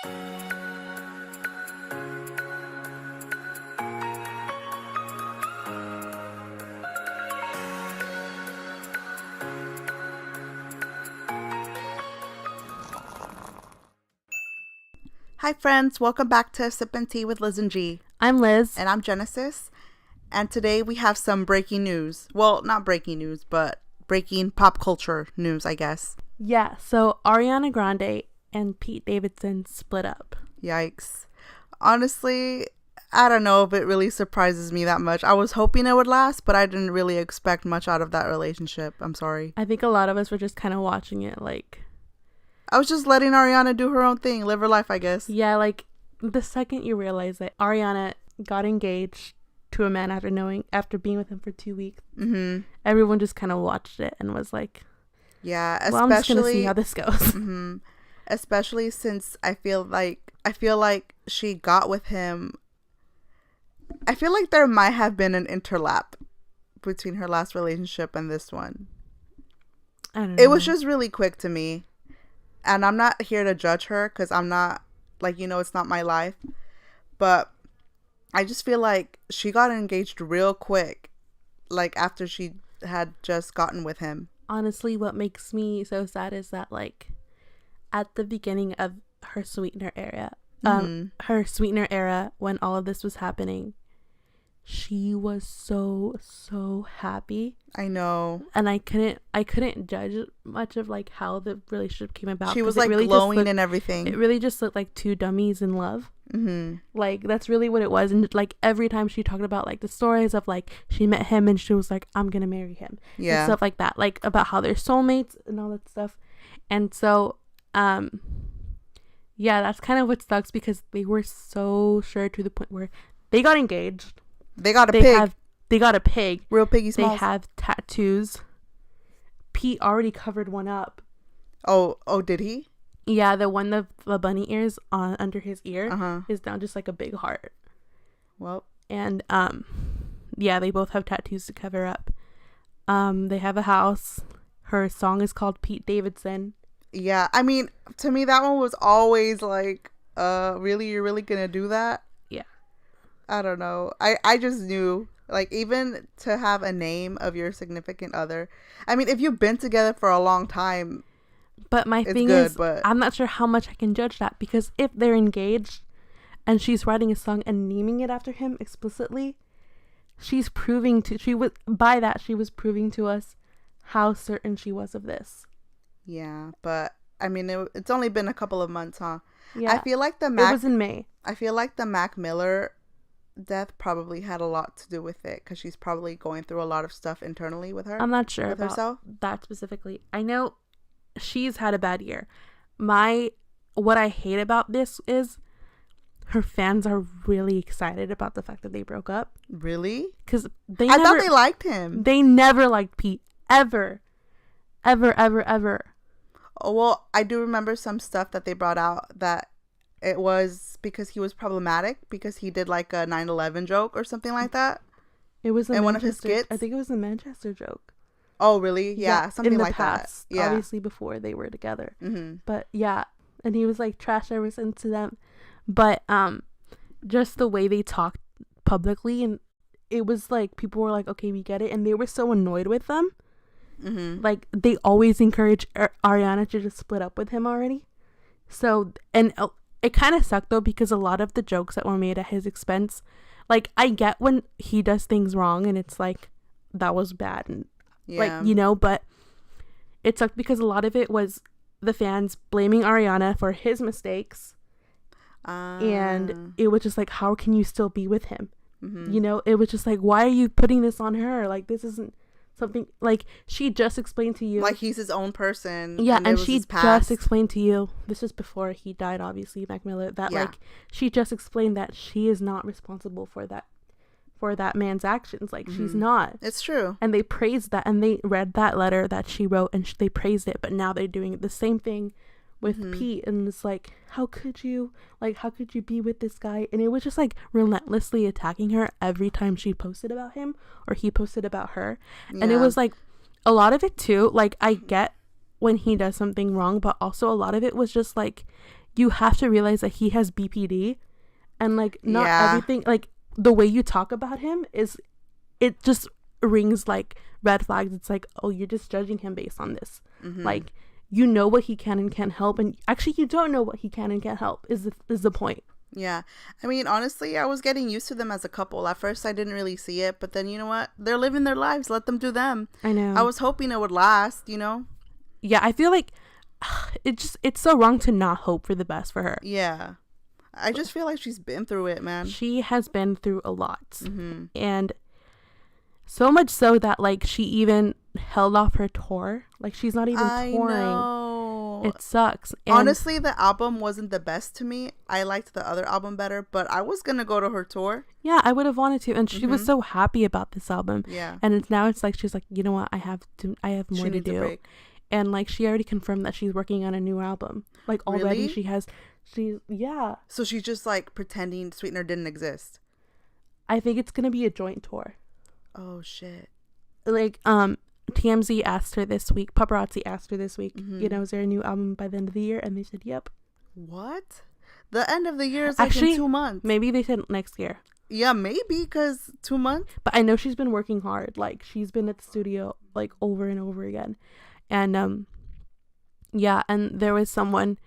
Hi friends, welcome back to Sip and Tea with Liz and G. I'm Liz. And I'm Genesis. And today we have some breaking news. Well, not breaking news, but breaking pop culture news, I guess. Yeah, so Ariana Grande and Pete Davidson split up. Yikes. Honestly, I don't know if it really surprises me that much. I was hoping it would last, but I didn't really expect much out of that relationship. I'm sorry. I think a lot of us were just kind of watching it like... I was just letting Ariana do her own thing, live her life, I guess. Yeah, like the second you realize that Ariana got engaged to a man after being with him for 2 weeks, everyone just kind of watched it and was like, yeah, well, I'm just gonna see how this goes. Especially since I feel like she got with him. I feel like there might have been an interlap between her last relationship and this one. I don't know. It was just really quick to me. And I'm not here to judge her because I'm not, like, it's not my life. But I just feel like she got engaged real quick, like, after she had just gotten with him. Honestly, what makes me so sad is that, like, at the beginning of her Sweetener era, when all of this was happening, she was so happy. I know. And I couldn't judge much of like how the relationship came about. She was like really glowing and everything. It really just looked like two dummies in love. Like that's really what it was. And like every time she talked about like the stories of like she met him and she was like, I'm gonna marry him. Yeah. And stuff like that. Like about how they're soulmates and all that stuff. And so yeah, that's kind of what sucks because they were so sure to the point where they got engaged. They got a pig. They got a pig. Real piggy smalls. They have tattoos. Pete already covered one up. Oh, did he? Yeah, the one the bunny ears on under his ear is now just like a big heart. Well, and yeah, they both have tattoos to cover up. They have a house. Her song is called Pete Davidson. Yeah, I mean, to me that one was always like, really, you're really gonna do that? Yeah. I don't know. I just knew, like, even to have a name of your significant other. I mean, if you've been together for a long time, but my thing is, I'm not sure how much I can judge that because if they're engaged and she's writing a song and naming it after him explicitly, she was proving to us how certain she was of this. Yeah, but I mean, it's only been a couple of months, huh? Yeah. I feel like it was in May. I feel like the Mac Miller death probably had a lot to do with it because she's probably going through a lot of stuff internally with her. I'm not sure about herself. That specifically. I know she's had a bad year. What I hate about this is her fans are really excited about the fact that they broke up. Really? Because I thought they liked him. They never liked Pete. Ever. Oh, well, I do remember some stuff that they brought out that it was because he was problematic because he did like a 9/11 joke or something like that. It was in one of his skits. I think it was a Manchester joke. Oh, really? Yeah, something like past, that. Yeah, obviously before they were together. But yeah, and he was like trash ever since to them. But just the way they talked publicly, and it was like people were like, okay, we get it, and they were so annoyed with them. Like they always encourage Ariana to just split up with him already. So and. It kind of sucked though because a lot of the jokes that were made at his expense, like I get when he does things wrong and it's like that was bad and like but it sucked because a lot of it was the fans blaming Ariana for his mistakes, and it was just like, how can you still be with him? It was just like, why are you putting this on her? Like this isn't something like she just explained to you, like he's his own person. Yeah, and she just explained to you, this is before he died obviously, Mac Miller, that like she just explained that she is not responsible for that man's actions. Like she's not. It's true. And they praised that, and they read that letter that she wrote and they praised it, but now they're doing the same thing with Pete, and it's like, how could you be with this guy? And it was just like relentlessly attacking her every time she posted about him or he posted about her. And it was like a lot of it too, like I get when he does something wrong, but also a lot of it was just like, you have to realize that he has BPD, and like not everything, like the way you talk about him is, it just rings like red flags. It's like, oh, you're just judging him based on this. Like, you know what he can and can't help, and actually you don't know what he can and can't help is the point. Yeah. I mean, honestly, I was getting used to them as a couple. At first, I didn't really see it, but then, you know what? They're living their lives. Let them do them. I know. I was hoping it would last, you know? Yeah, I feel like it's so wrong to not hope for the best for her. Yeah. I just feel like she's been through it, man. She has been through a lot. And so much so that, like, she even held off her tour. Like, she's not even touring. I know. It sucks. And honestly, the album wasn't the best to me. I liked the other album better, but I was gonna go to her tour. Yeah, I would have wanted to, and she was so happy about this album. Yeah. And it's like she's like, you know what, I have more to do. And like, she already confirmed that she's working on a new album. Like, already really? Yeah. So she's just like pretending Sweetener didn't exist. I think it's gonna be a joint tour. Oh shit. Like, TMZ asked her this week, paparazzi asked her this week, you know, is there a new album by the end of the year? And they said, yep. What? The end of the year is like in 2 months. Maybe they said next year. Yeah, maybe, because 2 months. But I know she's been working hard. Like, she's been at the studio like over and over again. And yeah, and there was someone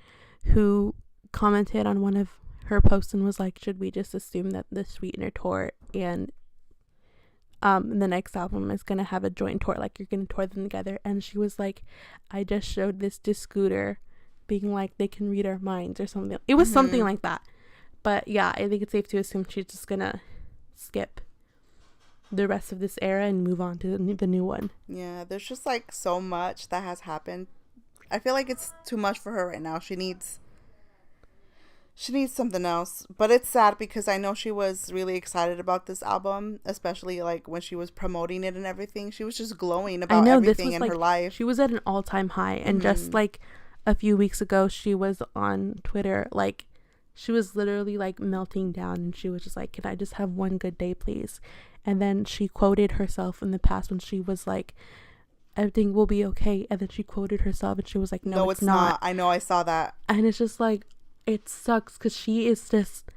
who commented on one of her posts and was like, should we just assume that the Sweetener tour and the next album is gonna have a joint tour, like you're gonna tour them together? And she was like, I just showed this to Scooter, being like, they can read our minds or something. It was something like that. But yeah, I think it's safe to assume she's just gonna skip the rest of this era and move on to the new one. Yeah, there's just like so much that has happened. I feel like it's too much for her right now. She needs something else. But it's sad because I know she was really excited about this album, especially like when she was promoting it and everything. She was just glowing about everything in her life. She was at an all-time high, and just like a few weeks ago, she was on Twitter, like she was literally like melting down, and she was just like, can I just have one good day, please? And then she quoted herself in the past when she was like, everything will be okay. And then she quoted herself and she was like, no, it's not. I know, I saw that. And it's just like, it sucks because she is just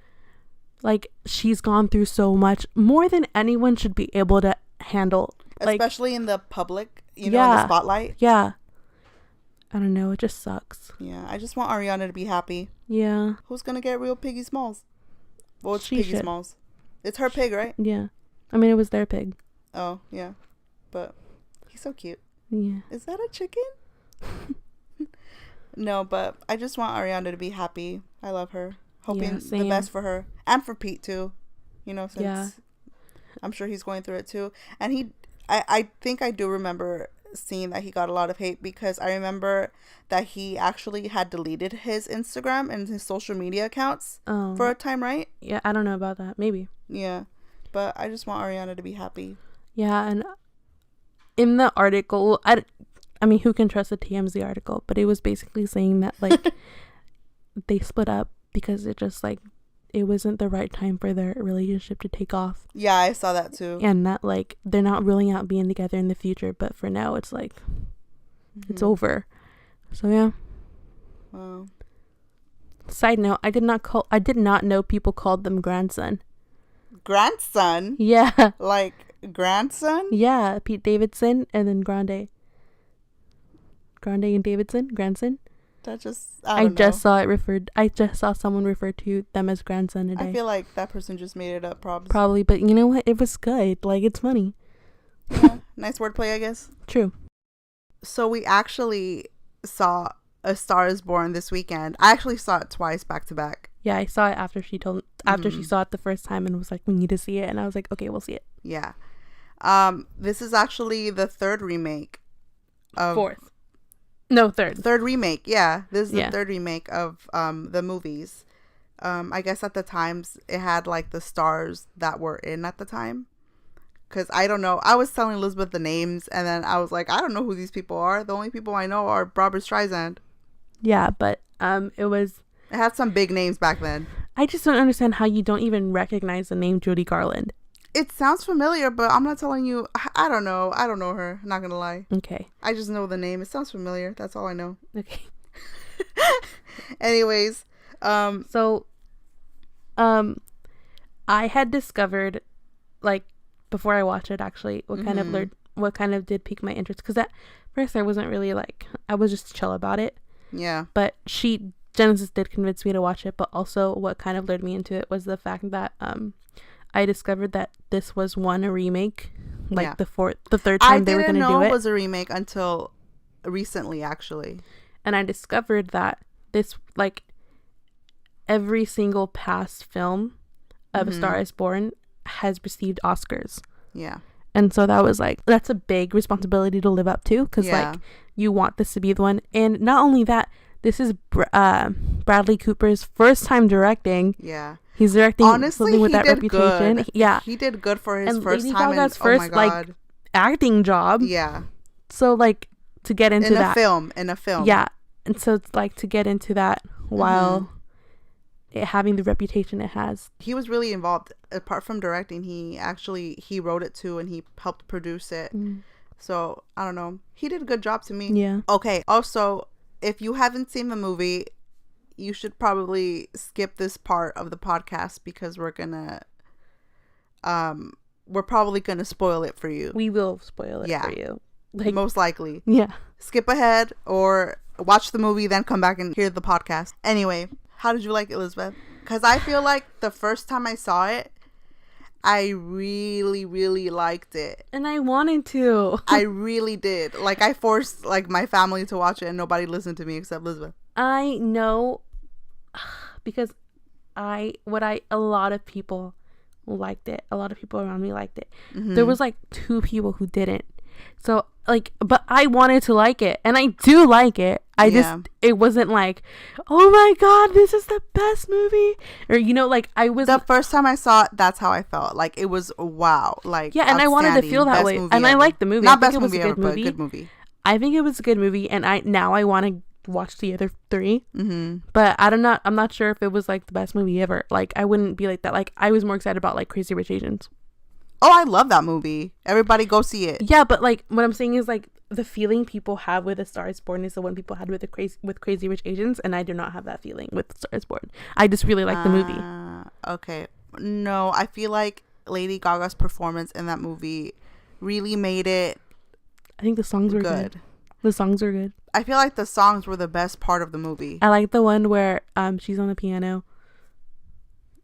like, she's gone through so much, more than anyone should be able to handle. Especially in the public, you know, in the spotlight. Yeah. I don't know. It just sucks. Yeah. I just want Ariana to be happy. Yeah. Who's going to get real Piggy Smalls? Well, it's Piggy Smalls. It's her pig, right? Yeah. I mean, it was their pig. Oh, yeah. But he's so cute. Yeah. Is that a chicken? No, but I just want Ariana to be happy. I love her. Hoping the best for her. And for Pete, too. You know, since I'm sure he's going through it, too. And I think I do remember seeing that he got a lot of hate, because I remember that he actually had deleted his Instagram and his social media accounts for a time, right? Yeah, I don't know about that. Maybe. Yeah. But I just want Ariana to be happy. Yeah, and in the article, I mean, who can trust a TMZ article? But it was basically saying that, like, they split up because it just, like, it wasn't the right time for their relationship to take off. Yeah, I saw that too. And that, like, they're not ruling out being together in the future, but for now, it's like, it's over. So, yeah. Wow. Side note, I did not know people called them grandson. Grandson? Yeah. Like grandson? Yeah, Pete Davidson and then Grande and Davidson, grandson. That just I just saw someone refer to them as grandson today. I feel like that person just made it up, probably, but you know what? It was good. Like, it's funny. Yeah, nice wordplay, I guess. True. So we actually saw A Star Is Born this weekend. I actually saw it twice back to back. Yeah, I saw it after she saw it the first time and was like, we need to see it. And I was like, okay, we'll see it. Yeah. This is actually the third remake of... Fourth. No, third. Third remake, yeah. This is the third remake of the movies. I guess at the times it had like the stars that were in at the time. Because I don't know. I was telling Lizbeth the names and then I was like, I don't know who these people are. The only people I know are Barbra Streisand. Yeah, but it had some big names back then. I just don't understand how you don't even recognize the name Judy Garland. It sounds familiar, but I'm not telling you. I don't know. I don't know her. I'm not going to lie. Okay. I just know the name. It sounds familiar. That's all I know. Okay. Anyways, So, I had discovered, like, before I watched it, actually, what kind of did pique my interest. Because at first I wasn't really, like, I was just chill about it. Yeah. But Genesis did convince me to watch it. But also what kind of lured me into it was the fact that I discovered that this was a remake. Like, the third time they were going to do it. I didn't know it was a remake until recently, actually. And I discovered that this, like, every single past film of A Star Is Born has received Oscars. Yeah. And so that was, like, that's a big responsibility to live up to, because like, you want this to be the one. And not only that, this is Bradley Cooper's first time directing. Yeah. He's directing something with that reputation. Good. Yeah. He did good for his and first Lady time. Gaga's first, like, acting job. Yeah. So, like, to get into that. In a film. Yeah. And so it's like to get into that while it having the reputation it has. He was really involved. Apart from directing, he wrote it too, and he helped produce it. So I don't know. He did a good job to me. Yeah. Okay. Also, if you haven't seen the movie, you should probably skip this part of the podcast, because we're probably gonna spoil it for you. We will spoil it for you. Like, most likely. Yeah. Skip ahead or watch the movie, then come back and hear the podcast. Anyway, how did you like it, Lizbeth? Because I feel like the first time I saw it, I really, really liked it. And I wanted to. I really did. Like, I forced, like, my family to watch it, and nobody listened to me except Lizbeth. I know, because a lot of people liked it. A lot of people around me liked it. There was, like, 2 people who didn't. So, like, but I wanted to like it, and I do like it. It wasn't like, oh my god, this is the best movie, or, you know, like, I was the first time I saw it, that's how I felt. Like, it was wow, like, yeah, and I wanted to feel that way, and I liked the movie. Not best movie ever, but good movie. I think it was a good movie, and I want to watch the other 3. But I'm not sure if it was, like, the best movie ever. Like, I wouldn't be like that. Like, I was more excited about, like, Crazy Rich Asians. Oh, I love that movie. Everybody go see it. Yeah, but, like, what I'm saying is, like, the feeling people have with A Star Is Born is the one people had with Crazy Rich Asians, and I do not have that feeling with A Star Is Born. I just really like the movie. Okay. No, I feel like Lady Gaga's performance in that movie really made it. I think the songs were good. The songs were good. I feel like the songs were the best part of the movie. I like the one where she's on the piano.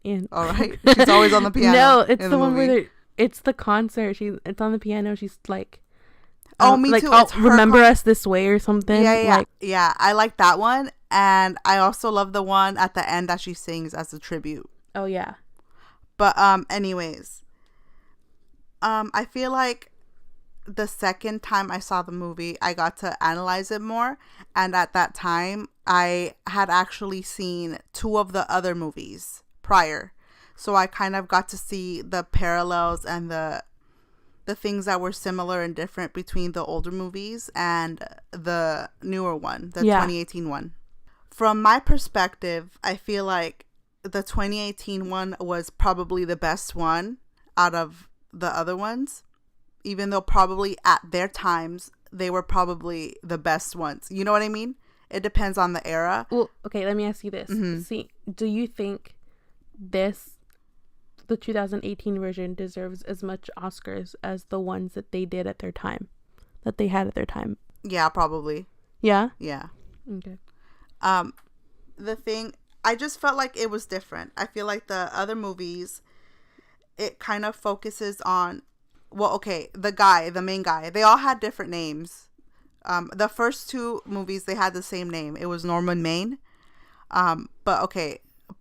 And all right, she's always on the piano. No, it's the one where it's the concert. It's on the piano. She's like, oh, me like, too. It's remember us this way or something. Yeah. Like, yeah, I like that one, and I also love the one at the end that she sings as a tribute. Oh yeah. But anyways, I feel like the second time I saw the movie, I got to analyze it more, and at that time, I had actually seen 2 of the other movies prior. So I kind of got to see the parallels and the things that were similar and different between the older movies and the newer one, the 2018 one. From my perspective, I feel like the 2018 one was probably the best one out of the other ones, even though probably at their times, they were probably the best ones. You know what I mean? It depends on the era. Well, okay, let me ask you this. See, do you think the 2018 version deserves as much Oscars as the ones that they did at their time, that they had at their time? Yeah, probably. Yeah? Yeah. Okay. The thing, I just felt like it was different. I feel like the other movies, it kind of focuses on, well, okay, the main guy, they all had different names. The first 2 movies, they had the same name. It was Norman Maine.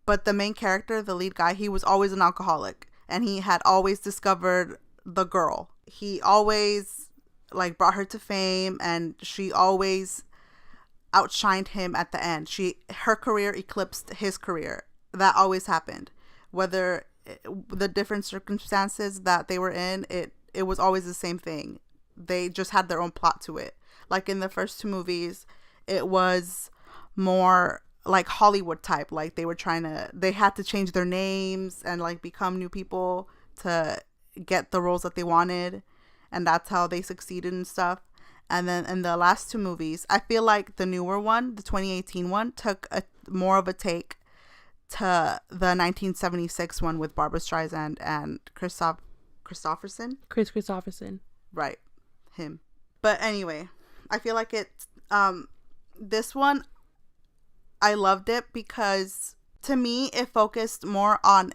But the main character, the lead guy, he was always an alcoholic, and he had always discovered the girl. He always, like, brought her to fame, and she always outshined him at the end. Her career eclipsed his career. That always happened. Whether the different circumstances that they were in, it was always the same thing. They just had their own plot to it. Like in the first 2 movies, it was more like Hollywood type. Like they had to change their names and like become new people to get the roles that they wanted, and that's how they succeeded and stuff. And then in the last 2 movies, I feel like the newer one, the 2018 one, took more of a take to the 1976 one with Barbra Streisand and Christopherson. Chris Christopherson. Right. Him. But anyway, I feel like this one, I loved it because to me, it focused more on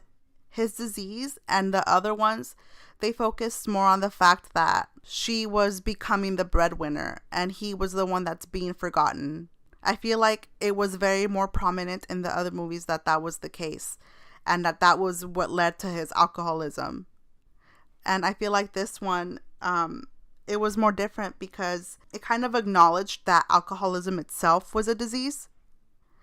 his disease, and the other ones, they focused more on the fact that she was becoming the breadwinner and he was the one that's being forgotten. I feel like it was very more prominent in the other movies that was the case, and that was what led to his alcoholism. And I feel like this one, it was more different because it kind of acknowledged that alcoholism itself was a disease.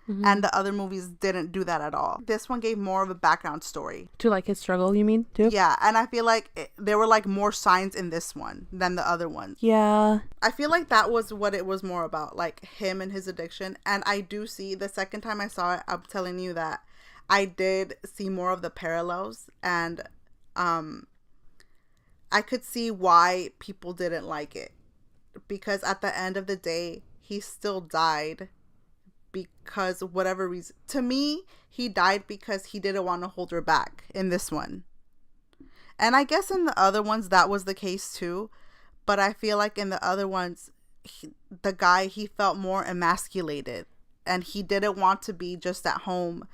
Mm-hmm. And the other movies didn't do that at all. This one gave more of a background story. To like his struggle, you mean, too? Yeah, and I feel like there were like more signs in this one than the other ones. Yeah. I feel like that was what it was more about, like him and his addiction. And I do see, the second time I saw it, I'm telling you that I did see more of the parallels. And I could see why people didn't like it. Because at the end of the day, he still died. Because whatever reason, to me, he died because he didn't want to hold her back in this one. And I guess in the other ones that was the case too, but I feel like in the other ones, the guy, he felt more emasculated, and he didn't want to be just at home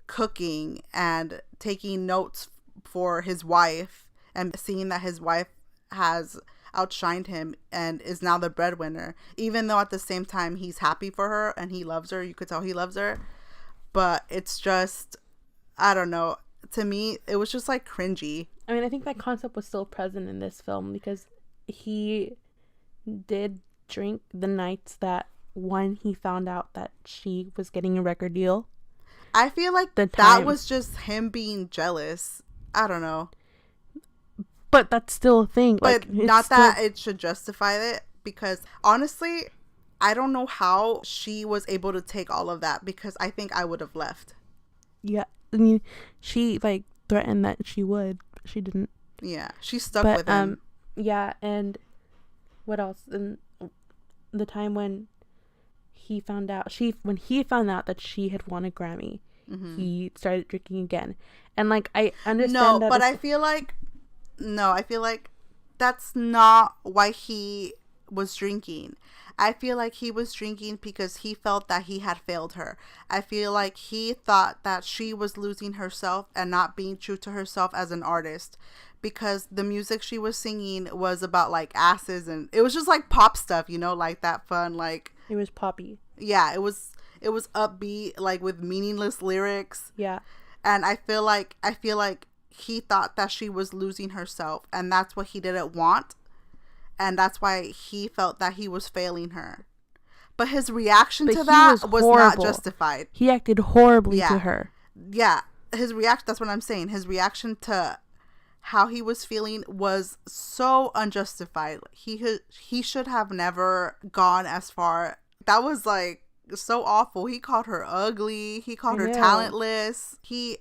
cooking and taking notes for his wife and seeing that his wife has outshined him and is now the breadwinner, even though at the same time he's happy for her and he loves her. You could tell he loves her, but it's just, I don't know, to me it was just like cringy. I mean, I think that concept was still present in this film because he did drink the nights that when he found out that she was getting a record deal. I feel like that was just him being jealous. I don't know. But that's still a thing. But not that it should justify it, because honestly, I don't know how she was able to take all of that, because I think I would have left. Yeah. I mean, she like threatened that she would. She didn't. Yeah. She stuck with him. Yeah. And what else? And the time when he found out, that she had won a Grammy, mm-hmm. he started drinking again. And like, I understand that. But I feel like that's not why he was drinking. I feel like he was drinking because he felt that he had failed her. I feel like he thought that she was losing herself and not being true to herself as an artist, because the music she was singing was about like asses, and it was just like pop stuff, you know, like that fun, like it was poppy. Yeah, it was upbeat, like with meaningless lyrics. Yeah. And I feel like he thought that she was losing herself, and that's what he didn't want, and that's why he felt that he was failing her. But his reaction to that was not justified. He acted horribly to her. Yeah, his reaction, that's what I'm saying. His reaction to how he was feeling was so unjustified. He should have never gone as far. That was like so awful. He called her ugly. He called her talentless. He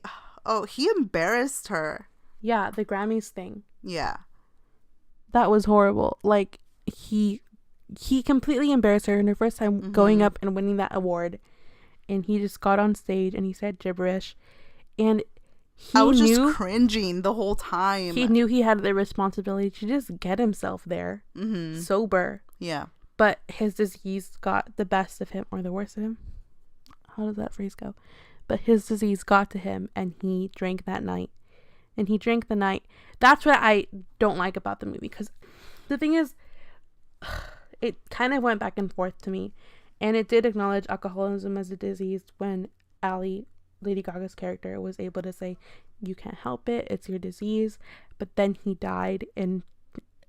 embarrassed her. Yeah, the Grammys thing. Yeah. That was horrible. Like, he completely embarrassed her in her first time, mm-hmm. going up and winning that award. And he just got on stage and he said gibberish. And I was just cringing the whole time. He knew he had the responsibility to just get himself there. Mm-hmm. Sober. Yeah. But his disease got the best of him, or the worst of him. How does that phrase go? But his disease got to him, and he drank that night. And he drank the night. That's what I don't like about the movie. Because the thing is, it kind of went back and forth to me. And it did acknowledge alcoholism as a disease when Allie, Lady Gaga's character, was able to say, you can't help it, it's your disease. But then he died, and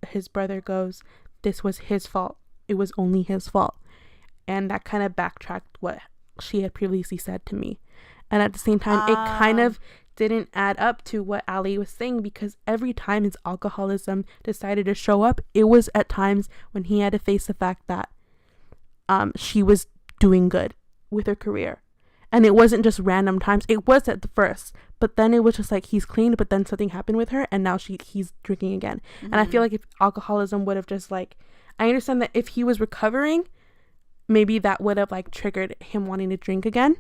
his brother goes, this was his fault. It was only his fault. And that kind of backtracked what she had previously said to me. And at the same time, it kind of didn't add up to what Ali was saying, because every time his alcoholism decided to show up, it was at times when he had to face the fact that she was doing good with her career. And it wasn't just random times. It was at the first, but then it was just like he's cleaned, but then something happened with her, and now he's drinking again. Mm-hmm. And I feel like if alcoholism would have just like, I understand that if he was recovering, maybe that would have like triggered him wanting to drink again.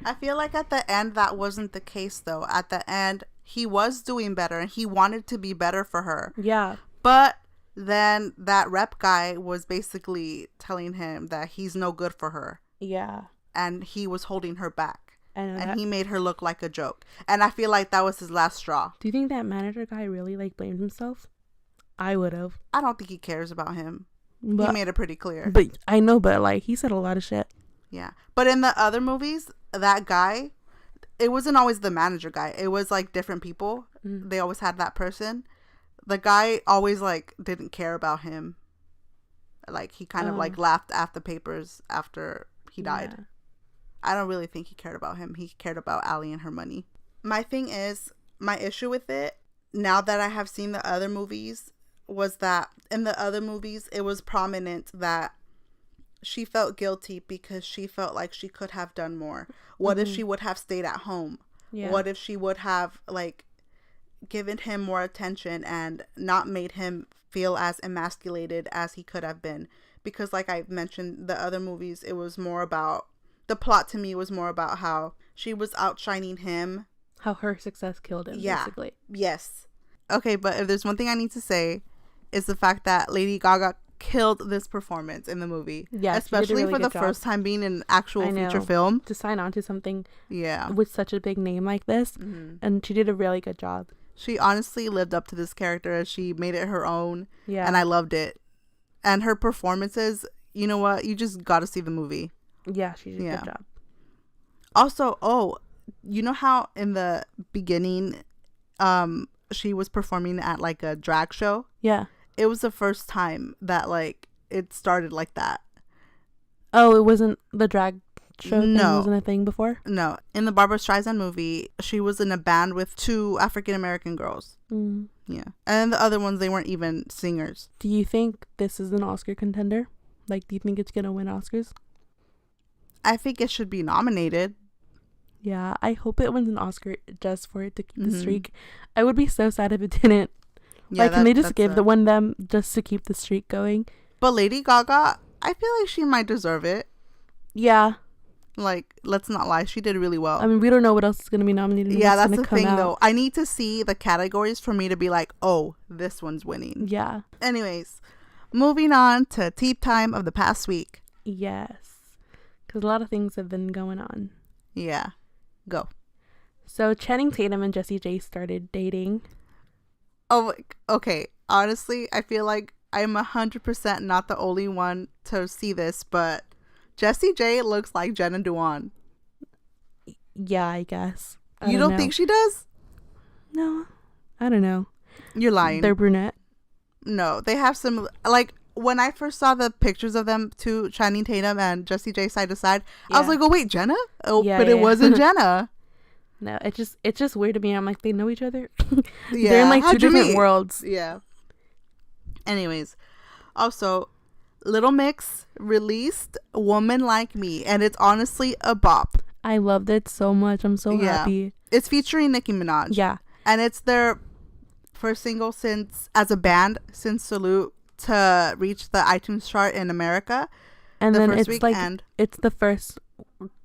I feel like at the end that wasn't the case though. At the end he was doing better and he wanted to be better for her. Yeah. But then that rep guy was basically telling him that he's no good for her. Yeah. And he was holding her back. And he made her look like a joke. And I feel like that was his last straw. Do you think that manager guy really like blamed himself? I would have. I don't think he cares about him. But, he made it pretty clear. But I know, but like he said a lot of shit. Yeah. But in the other movies, that guy, it wasn't always the manager guy. It was like different people. Mm. They always had that person. The guy always like didn't care about him. Like he kind of like laughed at the papers after he died. Yeah. I don't really think he cared about him. He cared about Allie and her money. My thing is, my issue with it, now that I have seen the other movies, was that in the other movies, it was prominent that she felt guilty because she felt like she could have done more. What if she would have stayed at home? Yeah. What if she would have like given him more attention and not made him feel as emasculated as he could have been? Because like I mentioned, the other movies, it was more about, the plot to me was more about how she was outshining him. How her success killed him, basically. Yes. Okay, but if there's one thing I need to say, is the fact that Lady Gaga killed this performance in the movie. Yeah, especially really for the first time being in an actual feature film. To sign on to something with such a big name like this. Mm-hmm. And she did a really good job. She honestly lived up to this character as she made it her own. Yeah. And I loved it. And her performances, you know what? You just got to see the movie. Yeah, she did a good job. Also, you know how in the beginning she was performing at like a drag show? Yeah. It was the first time that like it started like that. Oh, it wasn't the drag show thing? No. Wasn't a thing before? No. In the Barbra Streisand movie, she was in a band with 2 African American girls. Mm. Yeah. And the other ones, they weren't even singers. Do you think this is an Oscar contender? Like, do you think it's going to win Oscars? I think it should be nominated. Yeah, I hope it wins an Oscar just for it to keep the streak. I would be so sad if it didn't. Yeah, like, can they just give the one them just to keep the streak going? But Lady Gaga, I feel like she might deserve it. Yeah. Like, let's not lie. She did really well. I mean, we don't know what else is going to be nominated. Yeah, that's the thing, though. I need to see the categories for me to be like, oh, this one's winning. Yeah. Anyways, moving on to tea time of the past week. Yes. Because a lot of things have been going on. Yeah. Go. So, Channing Tatum and Jessie J started dating. Oh, okay. Honestly, I feel like I'm 100% not the only one to see this, but Jessie J looks like Jenna Dewan. Yeah, I guess. You don't think she does? No. I don't know. You're lying. They're brunette. No, they have some, like, when I first saw the pictures of them two, Channing Tatum and Jessie J side to side, I was like, oh, wait, Jenna? Oh, yeah, but it wasn't Jenna. No, it's just weird to me. I'm like, they know each other? Yeah. They're in like 2 different worlds. Yeah. Anyways, also, Little Mix released Woman Like Me, and it's honestly a bop. I loved it so much. I'm so happy. It's featuring Nicki Minaj. Yeah. And it's their first single as a band since Salute to reach the iTunes chart in America. And then it's it's the first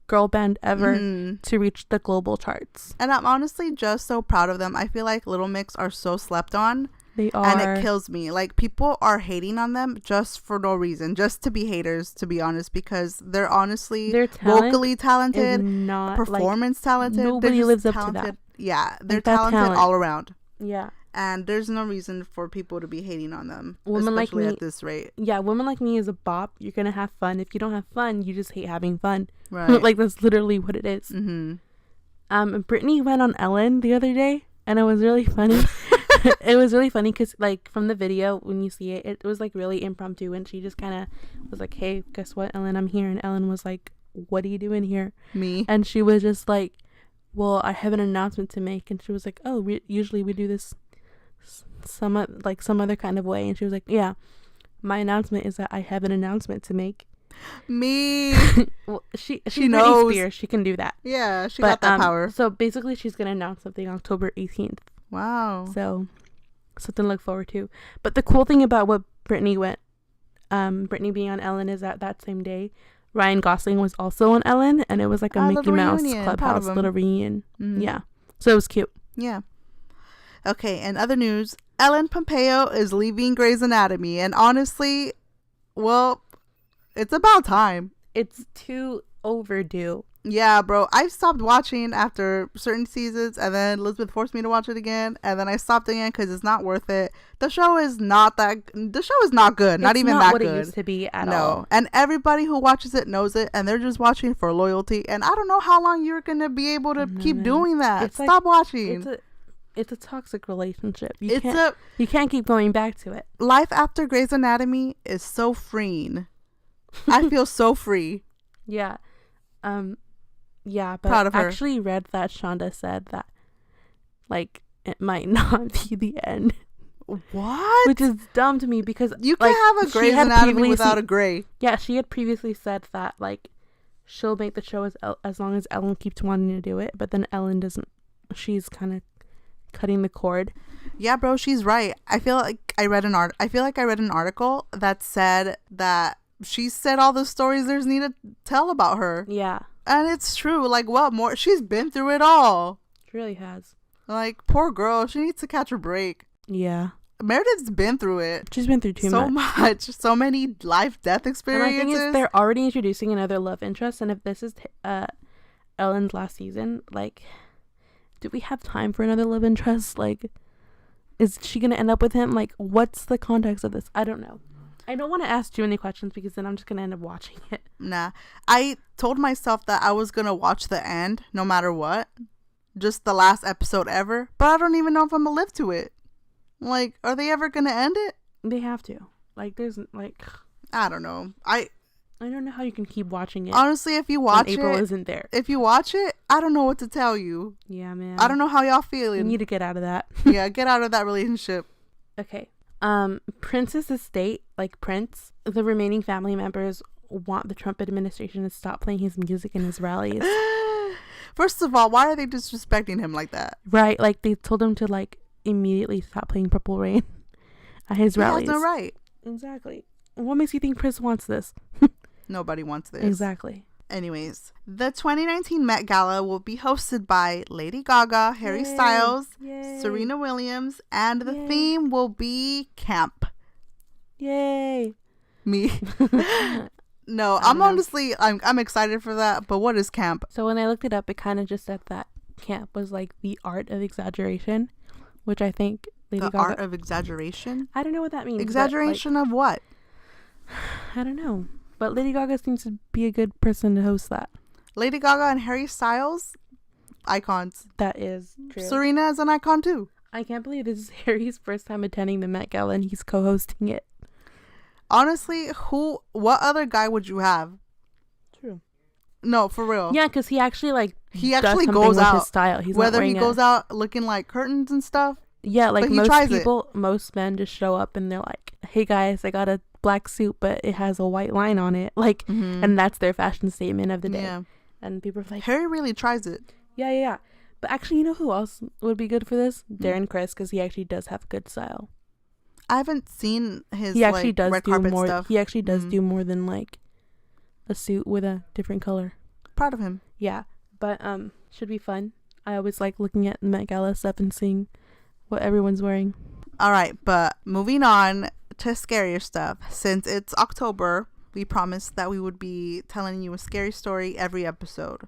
girl band ever to reach the global charts. And I'm honestly just so proud of them. I feel like Little Mix are so slept on. They are. And it kills me. Like, people are hating on them just for no reason, just to be haters, to be honest, because they're honestly vocally talented, not performance talented. Nobody lives up to that. Yeah, they're talented all around. Yeah. And there's no reason for people to be hating on them, especially at this rate. Yeah, Woman Like Me is a bop. You're going to have fun. If you don't have fun, you just hate having fun. Right. Like, that's literally what it is. Mm-hmm. Brittany went on Ellen the other day, and it was really funny. It was really funny because, like, from the video, when you see it, it was, like, really impromptu. And she just kind of was like, hey, guess what, Ellen? I'm here. And Ellen was like, what are you doing here? Me. And she was just like, well, I have an announcement to make. And she was like, oh, usually we do this some other kind of way. And she was like, yeah, my announcement is that I have an announcement to make. Me. Well, she knows. Spears. She can do that. Yeah, she got that power. So basically, she's gonna announce something October 18th. Wow. So something to look forward to. But the cool thing about what Brittany being on Ellen is that same day, Ryan Gosling was also on Ellen, and it was like a Mickey Mouse Clubhouse little reunion. Yeah. So it was cute. Yeah. Okay, in other news, Ellen Pompeo is leaving Grey's Anatomy, and honestly, well, it's about time. It's too overdue. Yeah, bro. I stopped watching after certain seasons, and then Elizabeth forced me to watch it again, and then I stopped again because it's not worth it. The show is not good. Not even that good. It's not what it used to be at all. No. And everybody who watches it knows it, and they're just watching for loyalty. And I don't know how long you're gonna be able to keep doing that. Stop watching. It's a toxic relationship. You can't keep going back to it. Life after Grey's Anatomy is so freeing. I feel so free. Yeah. Yeah, but Proud of her. I actually read that Shonda said that, like, it might not be the end. What? Which is dumb to me because you can't have a Grey's Anatomy without a Grey. Yeah, she had previously said that, like, she'll make the show as long as Ellen keeps wanting to do it, but then Ellen doesn't. She's kind of cutting the cord. Yeah, bro, she's right. I feel like I read an article that said that she said all the stories there's need to tell about her. Yeah. And it's true. Like, what more? She's been through it all. She really has. Like, poor girl. She needs to catch a break. Yeah. Meredith's been through it. She's been through so much. So many life-death experiences. And my thing is, they're already introducing another love interest. And if this is Ellen's last season, like, do we have time for another love interest? Like, is she going to end up with him? Like, what's the context of this? I don't know. I don't want to ask you any questions because then I'm just going to end up watching it. Nah. I told myself that I was going to watch the end no matter what. Just the last episode ever. But I don't even know if I'm going to live to it. Like, are they ever going to end it? They have to. Like, there's, like... I don't know. I don't know how you can keep watching it. Honestly, if you watch April isn't there. If you watch it, I don't know what to tell you. Yeah, man. I don't know how y'all feeling. You need to get out of that. Yeah, get out of that relationship. Okay. Prince's estate, like Prince, the remaining family members want the Trump administration to stop playing his music in his rallies. First of all, why are they disrespecting him like that? Right, like they told him to like immediately stop playing Purple Rain at his rallies. He has no right. Exactly. What makes you think Prince wants this? Nobody wants this. Exactly. Anyways, the 2019 Met Gala will be hosted by Lady Gaga, Harry Styles, Serena Williams, and the theme will be camp. Yay. Me. No, I'm excited for that, but what is camp? So when I looked it up, it kind of just said that camp was like the art of exaggeration, which I think Lady Gaga... art of exaggeration? I don't know what that means. Exaggeration of what? I don't know. But Lady Gaga seems to be a good person to host that. Lady Gaga and Harry Styles? Icons. That is true. Serena is an icon too. I can't believe this is Harry's first time attending the Met Gala and he's co-hosting it. Honestly, what other guy would you have? True. No, for real. Yeah, because he actually goes out. His style. He's whether he goes out looking like curtains and stuff. Yeah, like most men just show up and they're like, "Hey guys, I got a black suit, but it has a white line on it." Like, and that's their fashion statement of the day. Yeah. And people are like, Harry really tries it. Yeah. But actually, you know who else would be good for this? Darren Criss, because he actually does have good style. I haven't seen his red carpet more stuff. He actually does do more than like a suit with a different color. Proud of him. Yeah, but should be fun. I always like looking at Met Gala stuff and seeing what everyone's wearing. All right, but moving on to scarier stuff. Since it's October, we promised that we would be telling you a scary story every episode.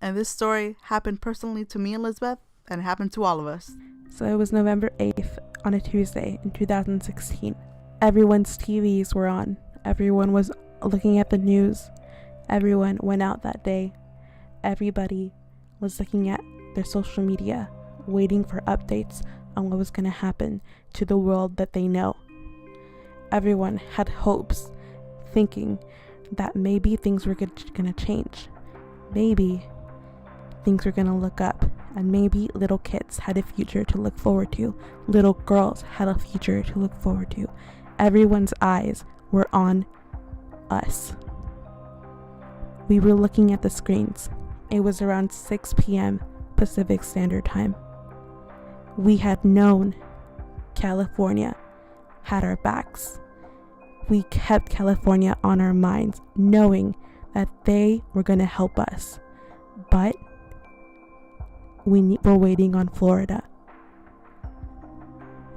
And this story happened personally to me and Lizbeth, and it happened to all of us. So it was November 8th on a Tuesday in 2016. Everyone's TVs were on. Everyone was looking at the news. Everyone went out that day. Everybody was looking at their social media, waiting for updates on what was going to happen to the world that they know. Everyone had hopes, thinking that maybe things were going to change. Maybe things were going to look up, and maybe little kids had a future to look forward to. Little girls had a future to look forward to. Everyone's eyes were on us. We were looking at the screens. It was around 6 p.m. Pacific Standard Time. We had known California had our backs. We kept California on our minds, knowing that they were going to help us. But we're waiting on Florida.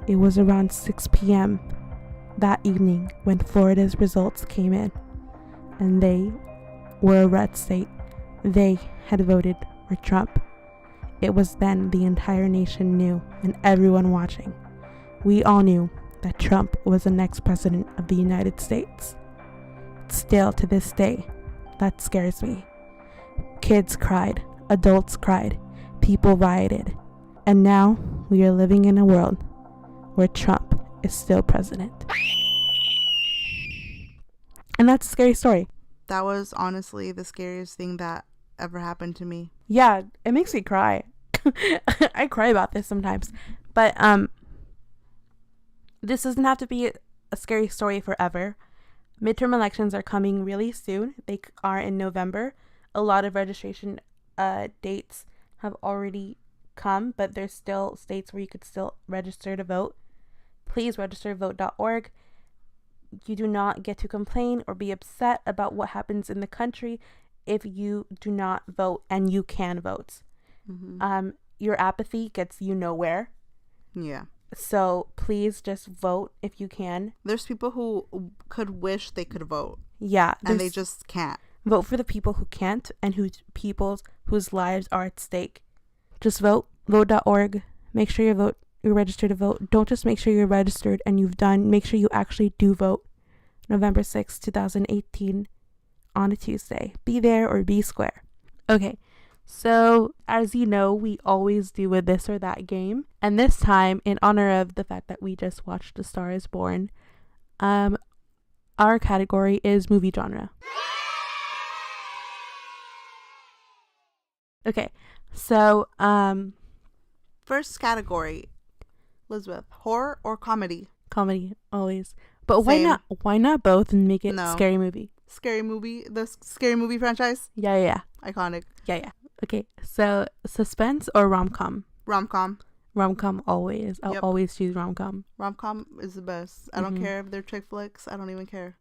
It was around 6 p.m. that evening when Florida's results came in, and they were a red state. They had voted for Trump. It was then the entire nation knew, and everyone watching. We all knew that Trump was the next president of the United States. Still to this day, that scares me. Kids cried, adults cried, people rioted, and now we are living in a world where Trump is still president. And that's a scary story. That was honestly the scariest thing that ever happened to me. Yeah, it makes me cry. I cry about this sometimes. But this doesn't have to be a scary story forever. Midterm elections are coming really soon. They are in November. A lot of registration dates have already come, but there's still states where you could still register to vote. Please register vote.org. You do not get to complain or be upset about what happens in the country if you do not vote, and you can vote. Mm-hmm. Your apathy gets you nowhere. Yeah. So please just vote if you can. There's people who could wish they could vote. Yeah. And they just can't. Vote for the people who can't and whose lives are at stake. Just vote. Vote.org. Make sure you're registered to vote. Don't just make sure you're registered and you've done. Make sure you actually do vote. November 6th, 2018 on a Tuesday. Be there or be square. Okay. So, as you know, we always do a this or that game. And this time, in honor of the fact that we just watched A Star is Born, our category is movie genre. Okay, so, first category, Lizbeth, horror or comedy? Comedy, always. But why not both and make it scary movie? Scary movie? The scary movie franchise? Yeah. Iconic. Yeah. Okay, so suspense or rom-com? Rom-com. Rom-com always. I'll always choose rom-com. Rom-com is the best. I don't care if they're chick flicks. I don't even care.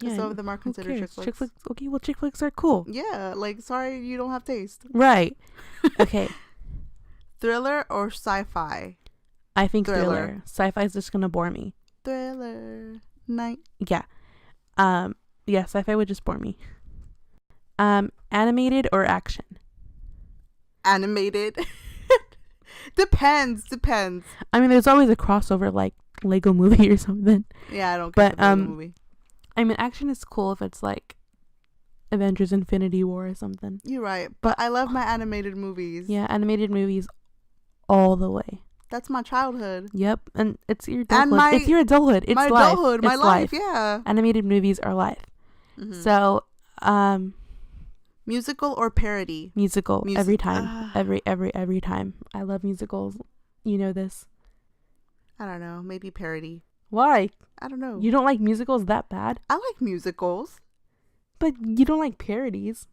Yeah, some of them are considered chick flicks. Okay, well, chick flicks are cool. Yeah, like, sorry you don't have taste. Right. Okay. Thriller or sci-fi? I think thriller. Sci-fi is just gonna bore me. Thriller night. Yeah. Yeah, sci-fi would just bore me. Animated or action? Animated. Depends. I mean, there's always a crossover, like Lego Movie or something. Yeah, I don't care about Lego Movie. I mean, action is cool if it's like Avengers Infinity War or something. You're right, but I love my animated movies. Yeah, animated movies all the way. That's my childhood. Yep, and it's your adulthood. It's your adulthood. It's my life. Adulthood, my life, yeah. Animated movies are life. Mm-hmm. So, musical or parody? Musical. Every time. Every time. I love musicals. You know this. I don't know. Maybe parody. Why? I don't know. You don't like musicals that bad? I like musicals. But you don't like parodies.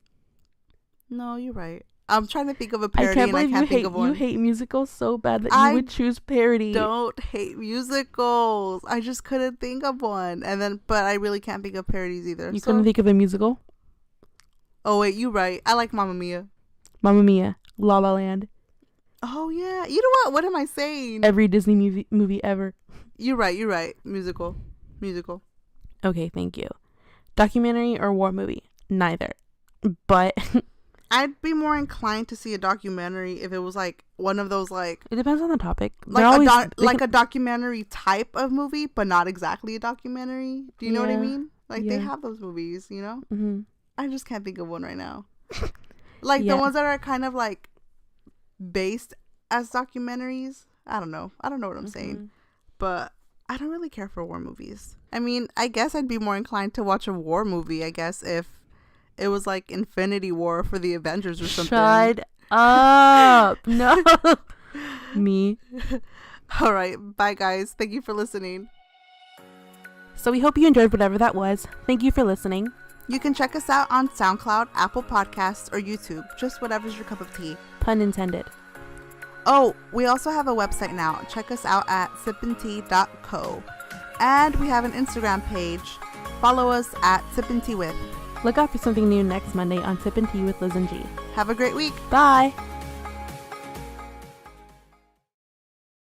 No, you're right. I'm trying to think of a parody and I can't think of one. You hate musicals so bad that you would choose parody. I don't hate musicals. I just couldn't think of one. But I really can't think of parodies either. You couldn't think of a musical? Oh, wait, you're right. I like Mamma Mia. Mamma Mia. La La Land. Oh, yeah. You know what? What am I saying? Every Disney movie ever. You're right. Musical. Okay, thank you. Documentary or war movie? Neither. But I'd be more inclined to see a documentary if it was like one of those like. It depends on the topic. Like a documentary type of movie, but not exactly a documentary. Do you know what I mean? Like they have those movies, you know. Mm-hmm. I just can't think of one right now. Like the ones that are kind of like based as documentaries. I don't know what I'm saying, but I don't really care for war movies. I mean, I guess I'd be more inclined to watch a war movie, I guess, if it was like Infinity War for the Avengers or something. Shut up. No. Me. All right. Bye, guys. Thank you for listening. So we hope you enjoyed whatever that was. Thank you for listening. You can check us out on SoundCloud, Apple Podcasts, or YouTube. Just whatever's your cup of tea. Pun intended. Oh, we also have a website now. Check us out at sipandtea.co. And we have an Instagram page. Follow us at sipandteawith. Look out for something new next Monday on Sip and Tea with Liz and G. Have a great week. Bye.